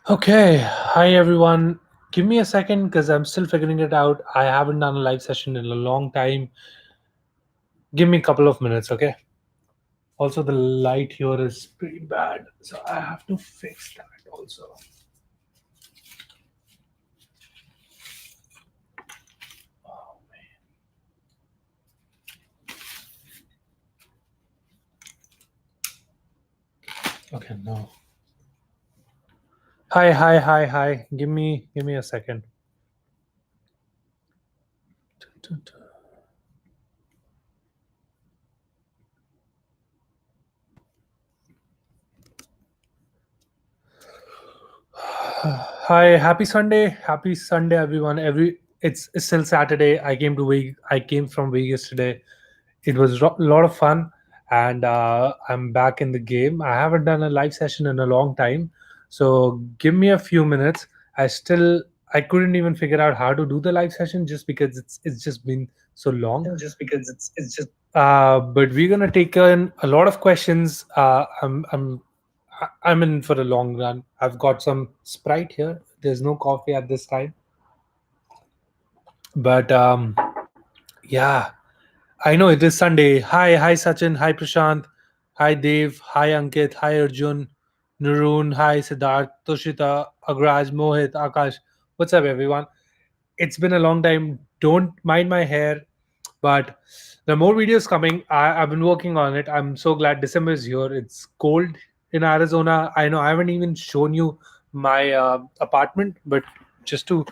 Okay, hi everyone. Give me a second because I'm still figuring it out. I haven't done a live session in a long time. Give me a couple of minutes, okay? Also, the light here is pretty bad, so I have to fix that also. Oh, man. Okay, no. Hi. Give me a second. Hi, happy Sunday, everyone. It's still Saturday. I came from Vegas today. It was a lot of fun, and I'm back in the game. I haven't done a live session in a long time, so give me a few minutes. I couldn't even figure out how to do the live session just because it's just been so long. Just because it's just But we're gonna take in a lot of questions. I'm in for a long run. I've got some Sprite here. There's no coffee at this time, but yeah, I know it is Sunday. Hi Sachin. Hi Prashant. Hi Dev. Hi Ankit. Hi Arjun. Narun. Hi Siddharth. Toshita. Agraj. Mohit. Akash. What's up, everyone? It's been a long time. Don't mind my hair, but there are more videos coming. I've been working on it. I'm so glad December is here. It's cold in Arizona. I know I haven't even shown you my apartment, but just to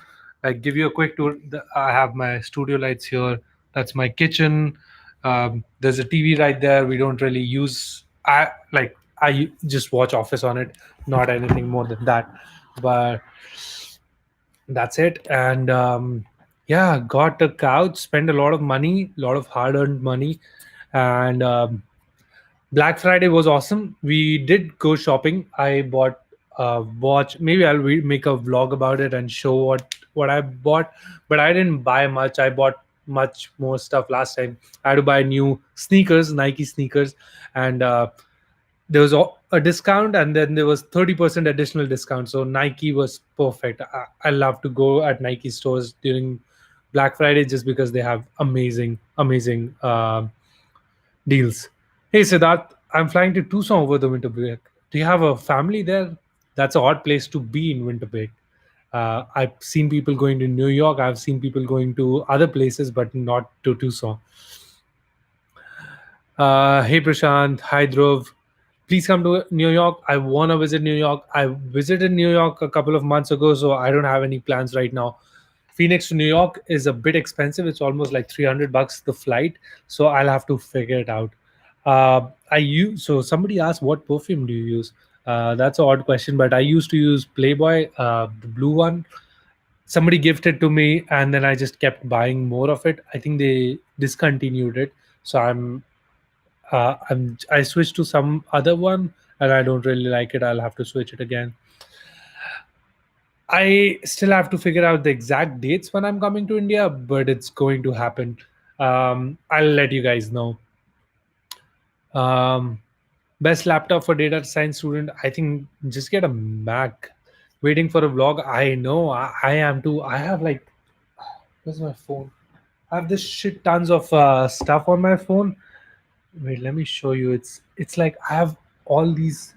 give you a quick tour, I have my studio lights here. That's my kitchen. There's a TV right there. We don't really use. I just watch Office on it, not anything more than that. But that's it. And yeah, got a couch, spent a lot of money, a lot of hard earned money. And Black Friday was awesome. We did go shopping. I bought a watch. Maybe make a vlog about it and show what I bought. But I didn't buy much. I bought much more stuff last time. I had to buy new sneakers, Nike sneakers, and there was a discount, and then there was 30% additional discount. So Nike was perfect. I love to go at Nike stores during Black Friday just because they have amazing deals. Hey Siddharth, I'm flying to Tucson over the winter break. Do you have a family there? That's a hot place to be in winter break. I've seen people going to New York. I've seen people going to other places, but not to Tucson. Hey Prashant, hi Dhruv. Please come to New York. I want to visit New York. I visited New York a couple of months ago, so I don't have any plans right now. Phoenix to New York is a bit expensive. It's almost like $300 the flight, so I'll have to figure it out. I use so somebody asked what perfume do you use? That's an odd question, but I used to use Playboy, the blue one. Somebody gifted to me, and then I just kept buying more of it. I think they discontinued it, so I switched to some other one, and I don't really like it. I'll have to switch it again. I still have to figure out the exact dates when I'm coming to India, but it's going to happen. I'll let you guys know. Um, Best laptop for data science student, I think just get a Mac. Waiting for a vlog. I know I am too. I have like, where's my phone? I have this shit tons of stuff on my phone. Wait, let me show you. It's like all these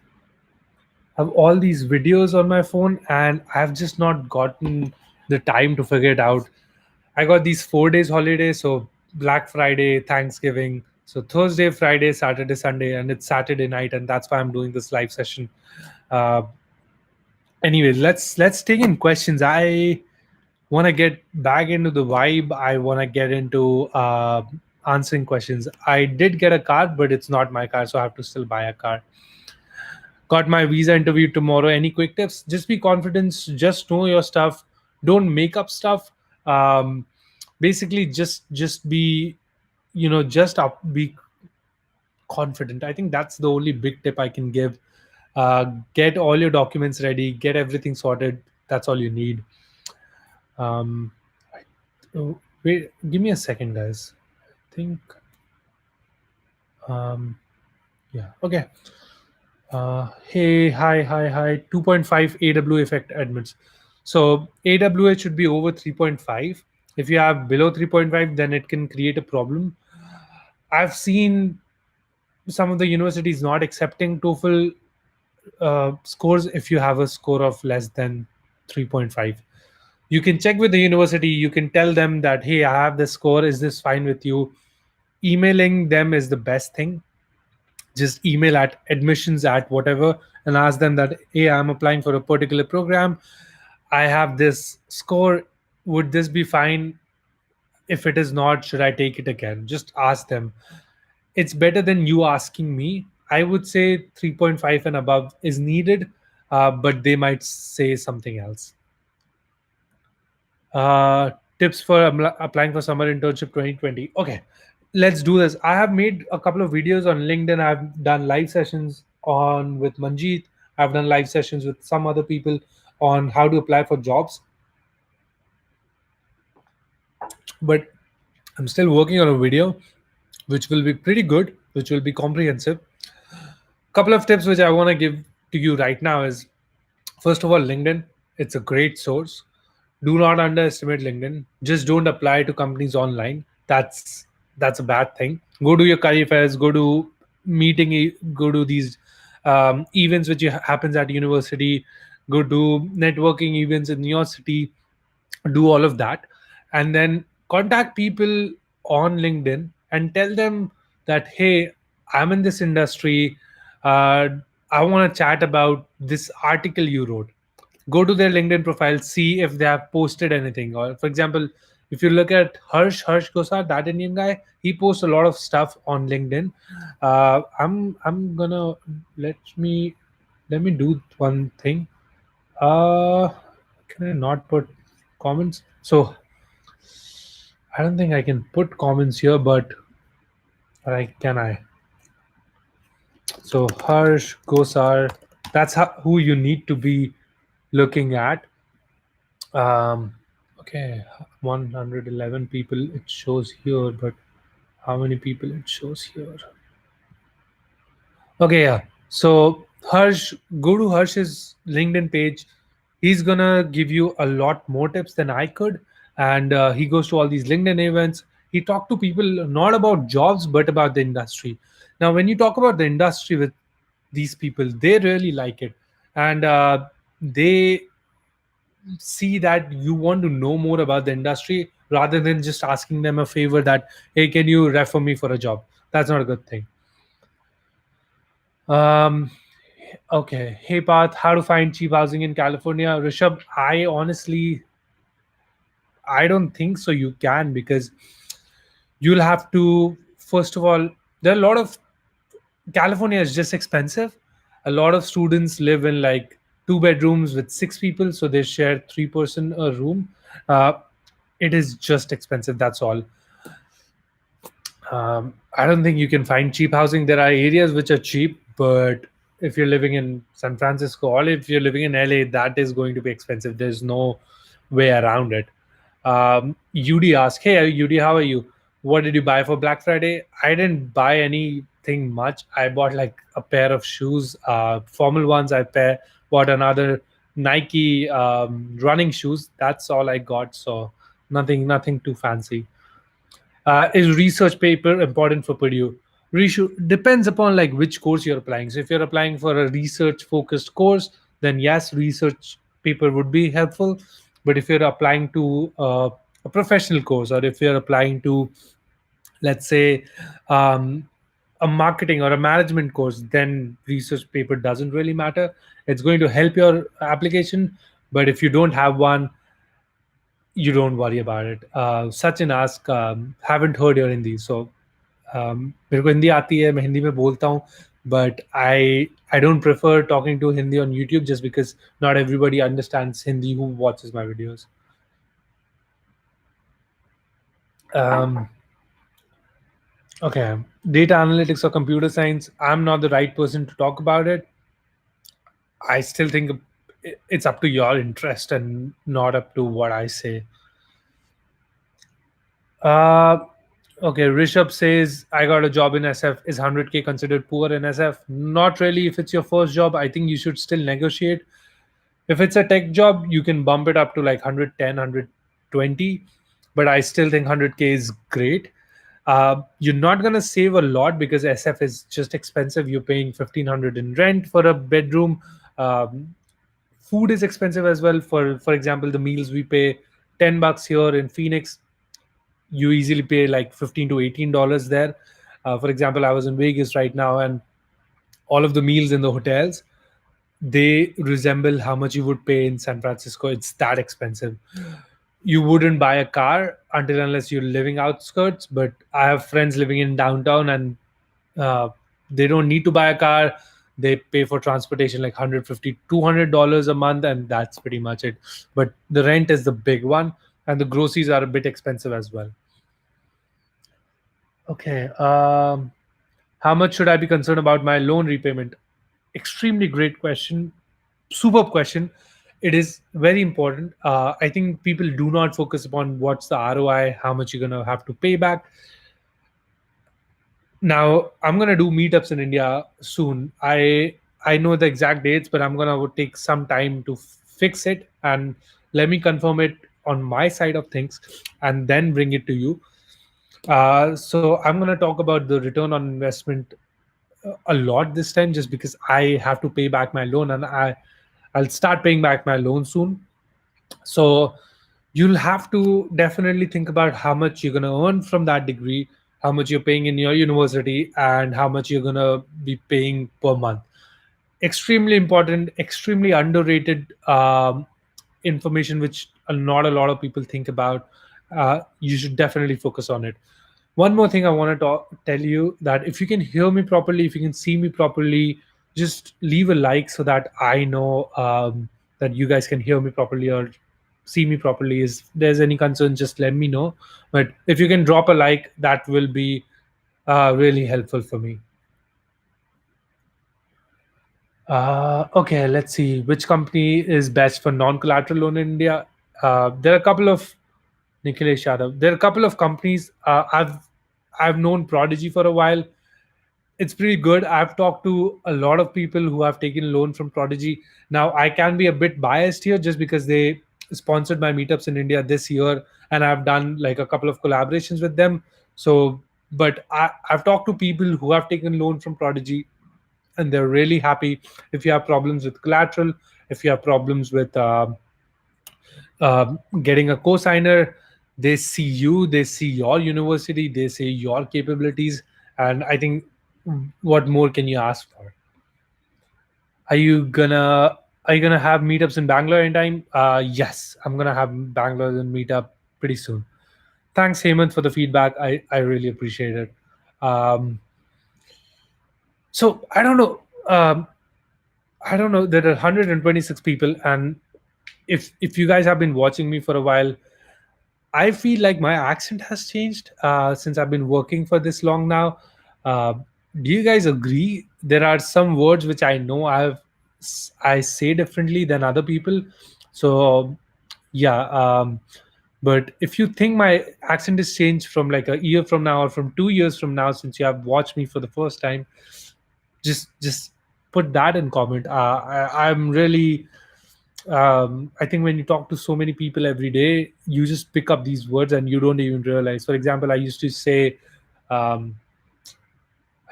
I have all these videos on my phone, and I've just not gotten the time to figure it out. I got these 4 days holidays, so Black Friday, Thanksgiving, so Thursday, Friday, Saturday, Sunday, and it's Saturday night, and that's why I'm doing this live session. Uh, anyway, let's take in questions. I want to get back into the vibe. I want to get into answering questions. I did get a car, but it's not my car, so I have to still buy a car. Got my visa interview tomorrow. Any quick tips? Just be confident. Just know your stuff. Don't make up stuff. Um, Basically, just be, just up, be confident. I think that's the only big tip I can give. Get all your documents ready. Get everything sorted. That's all you need. Um, oh, wait, give me a second, guys. I think. Um, yeah. Okay. Hey, hi. 2.5 AW effect admits. So AWH should be over 3.5. If you have below 3.5, then it can create a problem. I've seen some of the universities not accepting TOEFL scores if you have a score of less than 3.5. You can check with the university. You can tell them that, hey, I have this score. Is this fine with you? Emailing them is the best thing. Just email at admissions at whatever and ask them that, hey, I'm applying for a particular program. I have this score. Would this be fine? If it is not, should I take it again? Just ask them. It's better than you asking me. I would say 3.5 and above is needed, but they might say something else. Uh, Tips for applying for summer internship 2020. Okay, let's do this. I have made a couple of videos on LinkedIn. I've done live sessions on with Manjeet. I've done live sessions with some other people on how to apply for jobs. But I'm still working on a video which will be pretty good, which will be comprehensive. Couple of tips which I want to give to you right now is, first of all, LinkedIn. It's a great source. Do not underestimate LinkedIn. Just don't apply to companies online. That's a bad thing. Go to your career fairs. Go to go to these events which happens at university. Go to networking events in your city. Do all of that, and then contact people on LinkedIn and tell them that, hey, I'm in this industry. uh, I want to chat about this article you wrote. Go to their LinkedIn profile, see if they have posted anything. Or for example, if you look at Harsh Gosar, that Indian guy, he posts a lot of stuff on LinkedIn. I'm gonna let me let me do one thing. uh can I not put comments? So I don't think I can put comments here, but I so Harsh Gosar, that's who you need to be looking at. um okay, 111 people it shows here, but how many people it shows here? Okay, yeah. So Harsh, go to Harsh's LinkedIn page. He's gonna give you a lot more tips than I could, and he goes to all these LinkedIn events. He talked to people not about jobs but about the industry. Now, when you talk about the industry with these people, they really like it, and they see that you want to know more about the industry rather than just asking them a favor that, hey, can you refer me for a job? That's not a good thing. Um, Okay. Hey, Path, how to find cheap housing in California? Rishabh, I don't think so. You can, because you'll have to, first of all, there are a lot of, California is just expensive. A lot of students live in like two bedrooms with six people, so they share three-person a room. Uh, it is just expensive. That's all. I don't think you can find cheap housing. There are areas which are cheap, but if you're living in San Francisco or if you're living in LA, that is going to be expensive. There's no way around it. UD asked, "Hey, UD, how are you? What did you buy for Black Friday?" I didn't buy anything much. I bought like a pair of shoes, formal ones. Bought another Nike running shoes. That's all I got. So nothing too fancy. Is research paper important for Purdue? Depends upon like which course you're applying. So if you're applying for a research focused course, then yes, research paper would be helpful. But if you're applying to a professional course, or if you're applying to, let's say, um, a marketing or a management course, then research paper doesn't really matter. It's going to help your application, but if you don't have one, you don't worry about it. Sachin ask, haven't heard your Hindi. So मेरे को हिंदी आती है, मैं हिंदी में बोलता हूँ, but I don't prefer talking to Hindi on YouTube just because not everybody understands Hindi who watches my videos. um, okay, data analytics or computer science, I'm not the right person to talk about it. I still think it's up to your interest and not up to what I say. uh, Okay, Rishabh says, I got a job in SF. Is 100K considered poor in SF? Not really. If it's your first job, I think you should still negotiate. If it's a tech job, you can bump it up to like 110, 120. But I still think 100K is great. You're not going to save a lot because SF is just expensive. You're paying 1,500 in rent for a bedroom. Um, Food is expensive as well. For example, the meals we pay $10 here in Phoenix, you easily pay like 15 to $18 there. For example, I was in Vegas right now, and all of the meals in the hotels, they resemble how much you would pay in San Francisco. It's that expensive. You wouldn't buy a car until unless you're living outskirts. But I have friends living in downtown, and uh, they don't need to buy a car. They pay for transportation like 150 $200 a month, and that's pretty much it. But the rent is the big one, and the groceries are a bit expensive as well. Okay. How much should I be concerned about my loan repayment? Extremely great question. Superb question. It is very important. I think people do not focus upon what's the ROI, how much you're gonna have to pay back. Now I'm gonna do meetups in India soon. I know the exact dates, but I'm gonna take some time to fix it, and let me confirm it on my side of things, and then bring it to you. So I'm gonna talk about the return on investment a lot this time, just because I have to pay back my loan, and I'll start paying back my loan soon. So you'll have to definitely think about how much you're going to earn from that degree, how much you're paying in your university, and how much you're going to be paying per month. Extremely important, extremely underrated information, which not a lot of people think about. You should definitely focus on it. One more thing I want to tell you, that if you can hear me properly, if you can see me properly, just leave a like so that I know that you guys can hear me properly or see me properly. Is there's any concern, just let me know. But if you can drop a like, that will be really helpful for me. Okay, let's see. Which company is best for non-collateral loan in India? There are a couple of Nikhilesh Yadav. There are a couple of companies. I've known Prodigy for a while. It's pretty good. I've talked to a lot of people who have taken loan from Prodigy. Now I can be a bit biased here just because they sponsored my meetups in India this year, and I've done like a couple of collaborations with them. So, but I've talked to people who have taken loan from Prodigy, and they're really happy. If you have problems with collateral, if you have problems with getting a co-signer, they see you, they see your university, they see your capabilities, and I think, what more can you ask for? Are you gonna are you gonna have meetups in Bangalore anytime? Yes, I'm gonna have Bangalore in meetup pretty soon. Thanks, Hemant, for the feedback. I really appreciate it. Um, so Um, I don't know. There are 126 people, and if you guys have been watching me for a while, I feel like my accent has changed since I've been working for this long now. Uh, do you guys agree? There are some words which I know I say differently than other people. So yeah, but if you think my accent has changed from like a year from now or from 2 years from now, since you have watched me for the first time, just put that in comment. I'm really I think when you talk to so many people every day, you just pick up these words and you don't even realize. For example, um,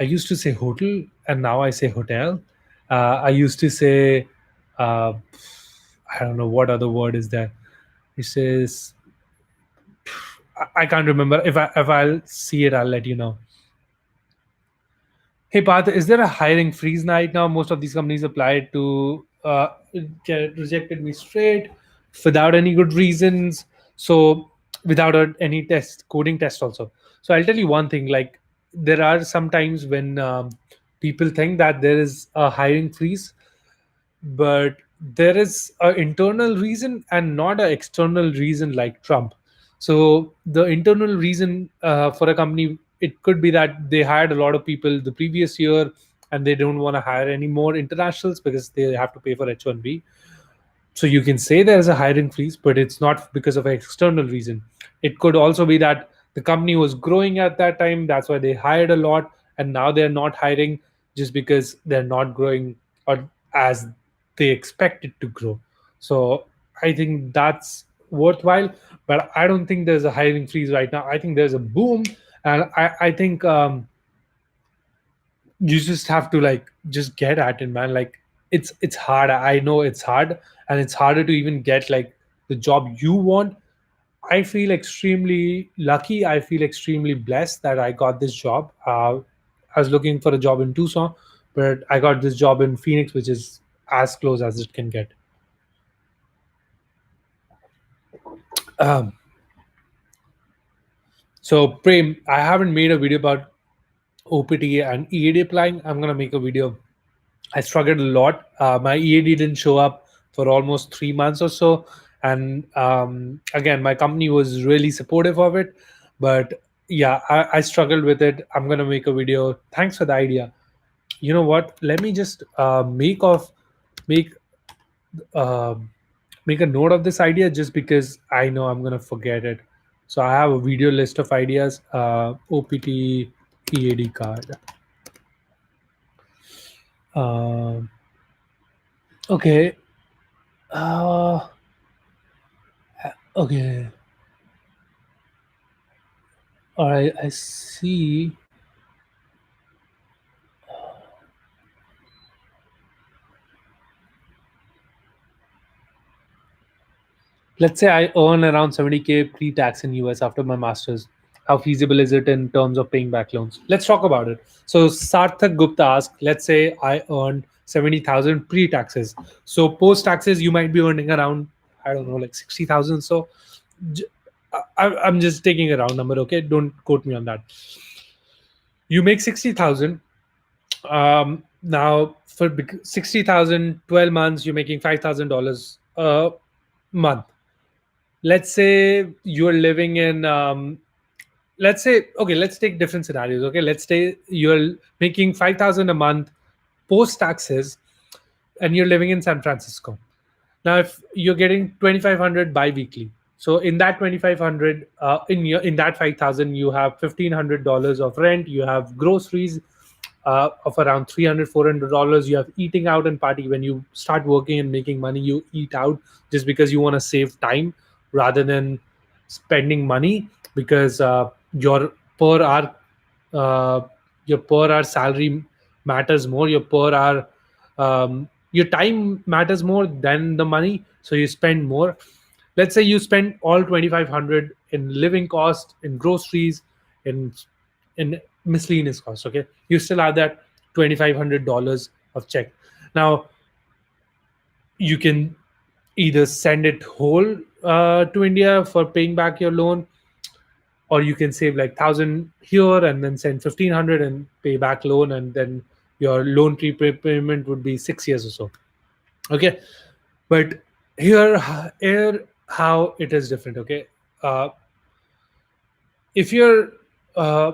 I used to say hotel, and now I say hotel. I used to say, uh, I don't know what other word is there. It says, I can't remember. If I'll see it, I'll let you know. Hey Parth, is there a hiring freeze right now? Most of these companies applied to rejected me straight without any good reasons. So without any test, coding test also. So I'll tell you one thing. Like, there are some times when people think that there is a hiring freeze, but there is an internal reason and not an external reason like Trump. So the internal reason for a company, it could be that they hired a lot of people the previous year and they don't want to hire any more internationals because they have to pay for H1B. So you can say there is a hiring freeze, but it's not because of an external reason. It could also be that The company was growing at that time, that's why they hired a lot, and now they're not hiring just because they're not growing or as they expect it to grow. So I think that's worthwhile, but I don't think there's a hiring freeze right now. I think there's a boom, and I think you just have to like just get at it, man. Like it's hard. I know it's hard, and it's harder to even get like the job you want. I feel extremely lucky. I feel extremely blessed that I got this job. I was looking for a job in Tucson, but I got this job in Phoenix, which is as close as it can get. Um, so, Prem, I haven't made a video about OPT and EAD applying. I'm gonna make a video. I struggled a lot. My EAD didn't show up for almost 3 months or so, and again, my company was really supportive of it. But yeah, I struggled with it. I'm gonna make a video. Thanks for the idea. You know what? Let me just make um make a note of this idea just because I know I'm gonna forget it. So I have a video list of ideas. OPT EAD card. Um okay. Uh, okay. All right. I see. Let's say I earn around 70K pre-tax in US after my masters. How feasible is it in terms of paying back loans? Let's talk about it. So Sarthak Gupta asked, let's say I earn 70,000 pre-taxes. So post-taxes, you might be earning around, I don't know, like 60,000. So j- I'm just taking a round number, okay? Don't quote me on that. You make 60,000. Now for 60,000, 12 months, you're making $5,000 a month. Let's say you're living in let's say, okay, let's take different scenarios. Okay, let's say you're making 5,000 a month post taxes, and you're living in San Francisco. Now if you're getting 2,500 bi-weekly, so in that 2,500, in that 5,000, you have $1,500 of rent, you have groceries of around 300 $400. You have eating out and party. When you start working and making money, you eat out just because you want to save time rather than spending money, because per hour uh, your per hour salary matters more. Your per hour your time matters more than the money, so you spend more. Let's say you spend all 2,500 in living cost, in groceries, in miscellaneous costs. Okay, you still have that $2,500 of check. Now you can either send it whole to India for paying back your loan, or you can save like 1,000 here and then send 1,500 and pay back loan, and then your loan prepayment would be 6 years or so. Okay, but here how it is different. Okay, uh, if you're uh,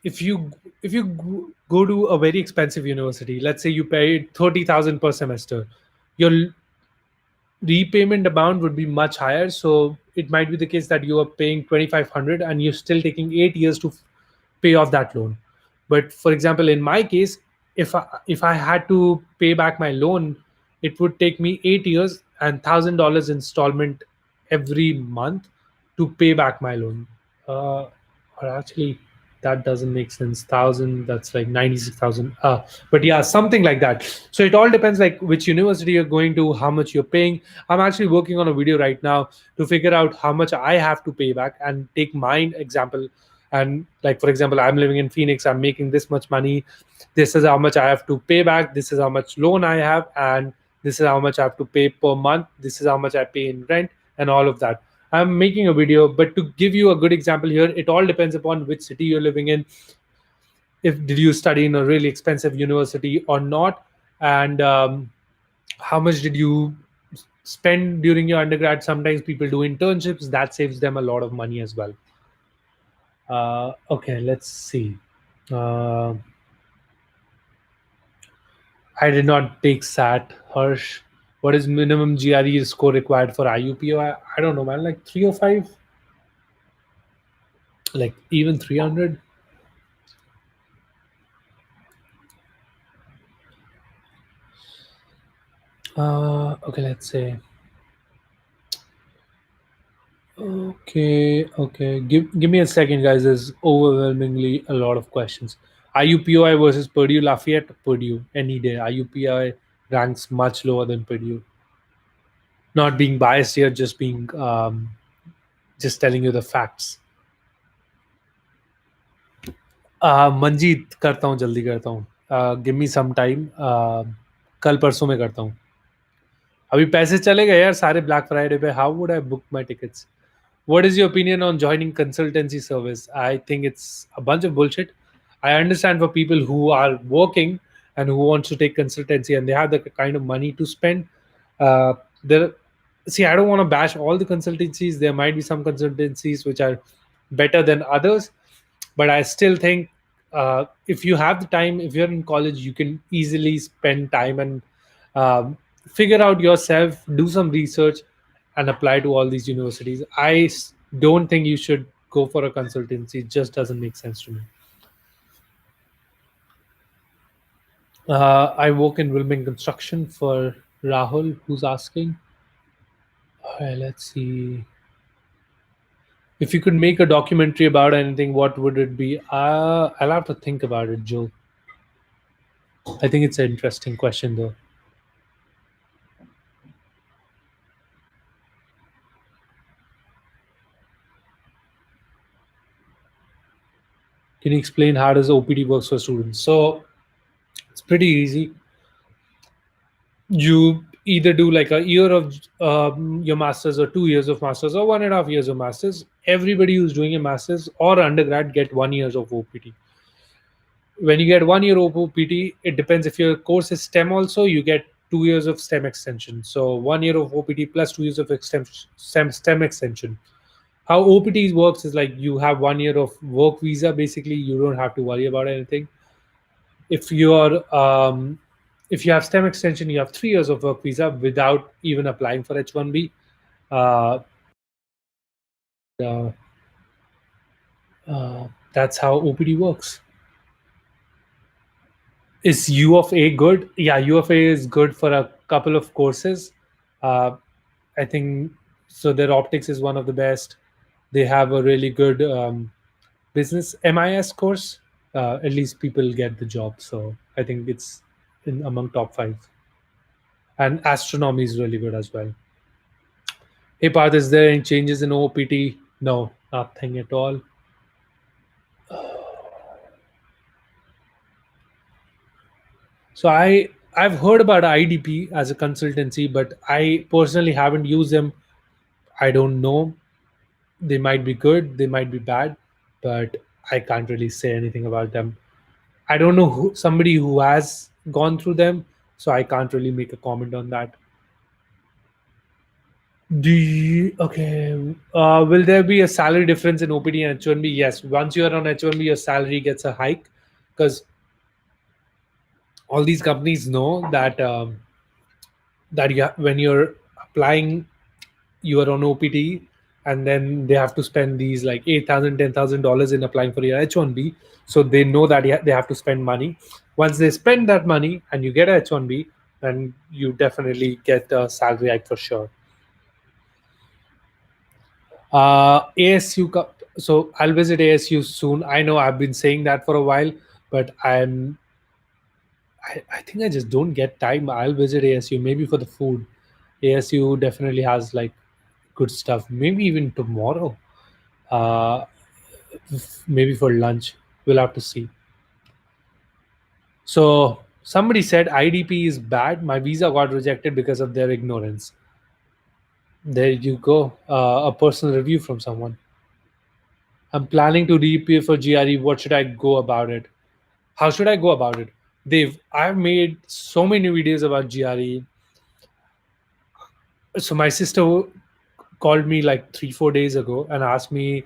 if you if you go to a very expensive university, let's say you paid 30,000 per semester, your repayment amount would be much higher. So it might be the case that you are paying 2,500 and you're still taking 8 years to pay off that loan. But for example, in my case, if I had to pay back my loan, it would take me 8 years and $1,000 installment every month to pay back my loan. Or actually, that doesn't make sense. Thousand, that's like 96,000. But yeah, something like that. So it all depends, like which university you're going to, how much you're paying. I'm actually working on a video right now to figure out how much I have to pay back and take mine example. And like for example, I'm living in Phoenix, I'm making this much money, this is how much I have to pay back, this is how much loan I have, and this is how much I have to pay per month, this is how much I pay in rent, and all of that. I'm making a video, but to give you a good example here, it all depends upon which city you're living in. If did you study in a really expensive university or not, and how much did you spend during your undergrad. Sometimes people do internships, that saves them a lot of money as well. Okay, let's see. uh, I did not take SAT. Harsh, what is minimum GRE score required for IUPO? I don't know, man, like 3 or 5. Like even 300. Okay, let's say. Okay. Give me a second, guys. There's overwhelmingly a lot of questions. IUPOI versus Purdue Lafayette? Purdue any day. IUPOI ranks much lower than Purdue. Not being biased here, just being just telling you the facts. Manjeet करता हूँ, जल्दी करता हूँ. Give me some time. कल परसों में करता हूँ. अभी पैसे चले गए यार सारे ब्लैक फ्राइडे पे. How would I book my tickets? What is your opinion on joining consultancy service? I think it's a bunch of bullshit. I understand for people who are working and who wants to take consultancy and they have the kind of money to spend. Uh, there, see, I don't want to bash all the consultancies. There might be some consultancies which are better than others, but I still think if you have the time, if you're in college, you can easily spend time and figure out yourself, do some research, and apply to all these universities. Don't think you should go for a consultancy. It just doesn't make sense to me. I work in Wilming Construction for Rahul, who's asking. Let's see. If you could make a documentary about anything, what would it be? I'll have to think about it, Joe. I think it's an interesting question, though. Can you explain how does OPD works for students? So it's pretty easy. You either do like a year of your masters or 2 years of masters or 1.5 years of masters. Everybody who's doing a masters or undergrad get 1 years of OPT. When you get 1 year of OPT, it depends if your course is STEM also, you get 2 years of STEM extension. So 1 year of OPT plus 2 years of STEM extension. How OPT works is like you have 1 year of work visa. Basically, you don't have to worry about anything. If you're if you have STEM extension, you have 3 years of work visa without even applying for H1B. Uh, uh, that's how OPD works. Is U of A good? Yeah, U of A is good for a couple of courses. Uh, I think so. Their optics is one of the best. They have a really good business MIS course. At least people get the job. So I think it's in among top five. And astronomy is really good as well. Hey Parth, is there any changes in OPT? No, nothing at all. So I've heard about IDP as a consultancy, but I personally haven't used them. I don't know. They might be good, they might be bad, but I can't really say anything about them. I don't know somebody who has gone through them, so I can't really make a comment on that. Okay? Will there be a salary difference in OPD and H1B? Yes. Once you are on H1B, your salary gets a hike because all these companies know that when you're applying, you are on OPT, and then they have to spend these like $8,000, $10,000 in applying for your H1B. So they know that they have to spend money. Once they spend that money and you get a H1B, then you definitely get a salary hike for sure. ASU. So I'll visit ASU soon. I know I've been saying that for a while, but I think I just don't get time. I'll visit ASU maybe for the food. ASU definitely has like good stuff. Maybe even tomorrow. Uh, Maybe for lunch. We'll have to see. So somebody said IDP is bad. My visa got rejected because of their ignorance. There you go. A personal review from someone. I'm planning to repay for GRE. What should I go about it? How should I go about it? I've made so many videos about GRE. So my sister called me like 3 4 days ago and asked me,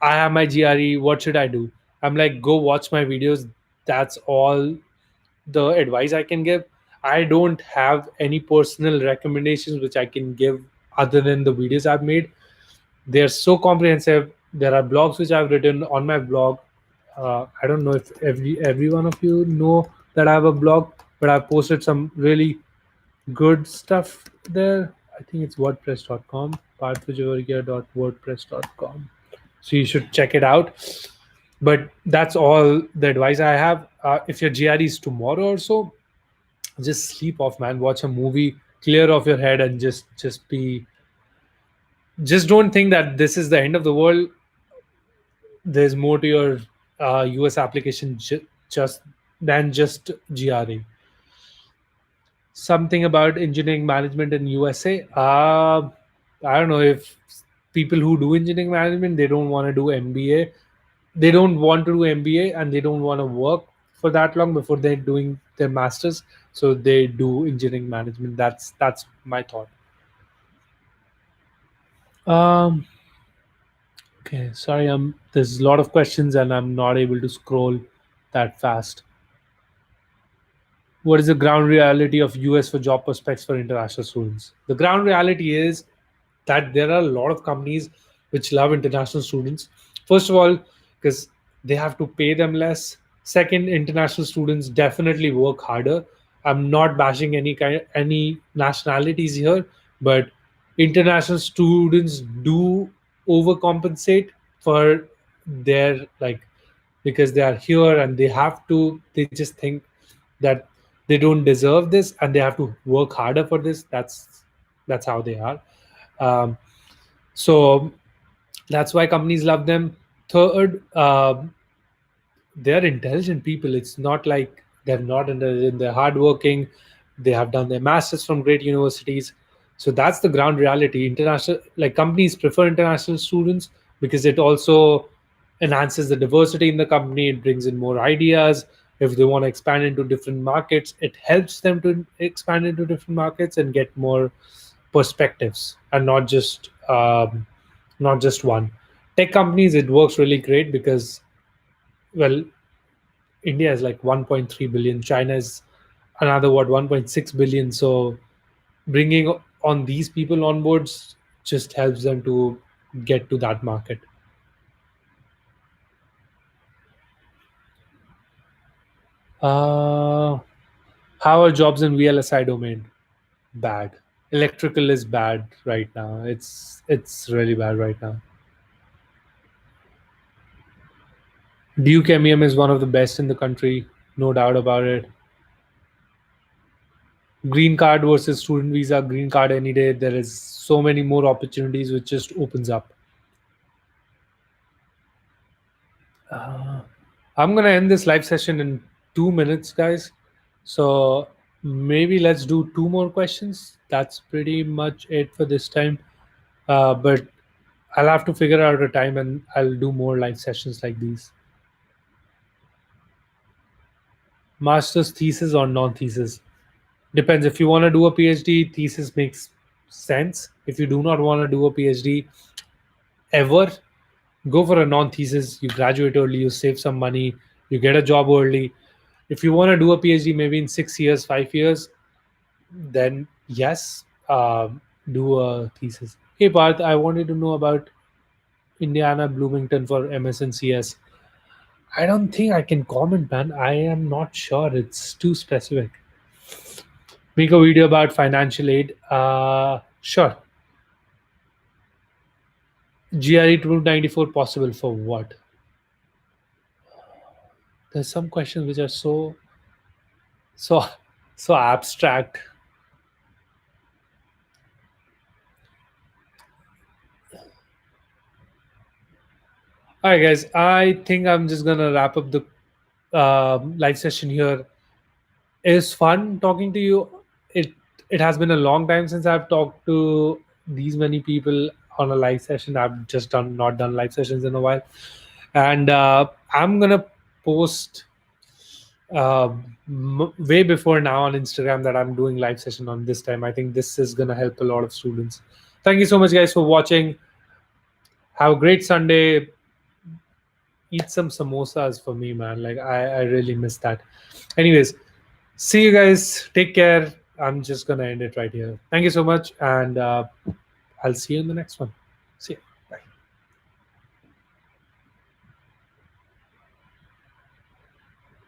I have my GRE, what should I do? I'm like, go watch my videos. That's all the advice I can give. I don't have any personal recommendations which I can give other than the videos I've made. They're so comprehensive. There are blogs which I've written on my blog. I don't know if every one of you know that I have a blog, but I've posted some really good stuff there. I think it's wordpress.com, parthajavargia.wordpress.com. So you should check it out. But that's all the advice I have. If your GRE is tomorrow or so, just sleep off, man. Watch a movie, clear off your head, and just don't think that this is the end of the world. There's more to your US application just than just GRE. Something about engineering management in USA. I don't know if people who do engineering management, they don't want to do MBA. They don't want to do MBA and they don't want to work for that long before they're doing their masters. So they do engineering management. That's my thought. Um, okay, sorry, there's a lot of questions and I'm not able to scroll that fast. What is the ground reality of US for job prospects for international students? The ground reality is that there are a lot of companies which love international students. First of all, because they have to pay them less. Second, international students definitely work harder. I'm not bashing any nationalities here, but international students do overcompensate for their, like, because they are here and they just think that they don't deserve this and they have to work harder for this. That's how they are. um, so that's why companies love them. Third, they're intelligent people. It's not like they're not intelligent. They're hardworking. They have done their masters from great universities. So that's the ground reality. International, like, companies prefer international students because it also enhances the diversity in the company. It brings in more ideas. If they want to expand into different markets, it helps them to expand into different markets and get more perspectives and not just one. Tech companies, it works really great because, well, India is like 1.3 billion, China is another, what, 1.6 billion. So bringing on these people on boards just helps them to get to that market. uh how are jobs in VLSI domain? Bad. Electrical is bad right now. It's really bad right now. Duke MEM is one of the best in the country, no doubt about it. Green card versus student visa. Green card any day. There is so many more opportunities which just opens up. uh, I'm gonna end this live session in 2 minutes, guys. So maybe let's do two more questions. That's pretty much it for this time. But I'll have to figure out a time and I'll do more live sessions like these. Master's thesis or non-thesis? Depends. If you want to do a PhD, thesis makes sense. If you do not want to do a PhD ever, go for a non-thesis. You graduate early, you save some money, you get a job early. If you want to do a PhD maybe in 6 years, 5 years, then yes, do a thesis. Hey Parth, I wanted to know about Indiana Bloomington for MS and CS. I don't think I can comment, man. I am not sure. It's too specific. Make a video about financial aid. Sure. GRE 294 possible for what? There's some questions which are so so abstract. All right, guys. I think I'm just gonna wrap up the live session here. It's fun talking to you. It has been a long time since I've talked to these many people on a live session. I've just done not done live sessions in a while, and I'm gonna post uh, way before now on Instagram that I'm doing live session on this time. I think this is gonna help a lot of students. Thank you so much, guys, for watching. Have a great Sunday. Eat some samosas for me, man. Like, I really miss that. Anyways, see you guys. Take care. I'm just gonna end it right here. Thank you so much, and I'll see you in the next one. See ya.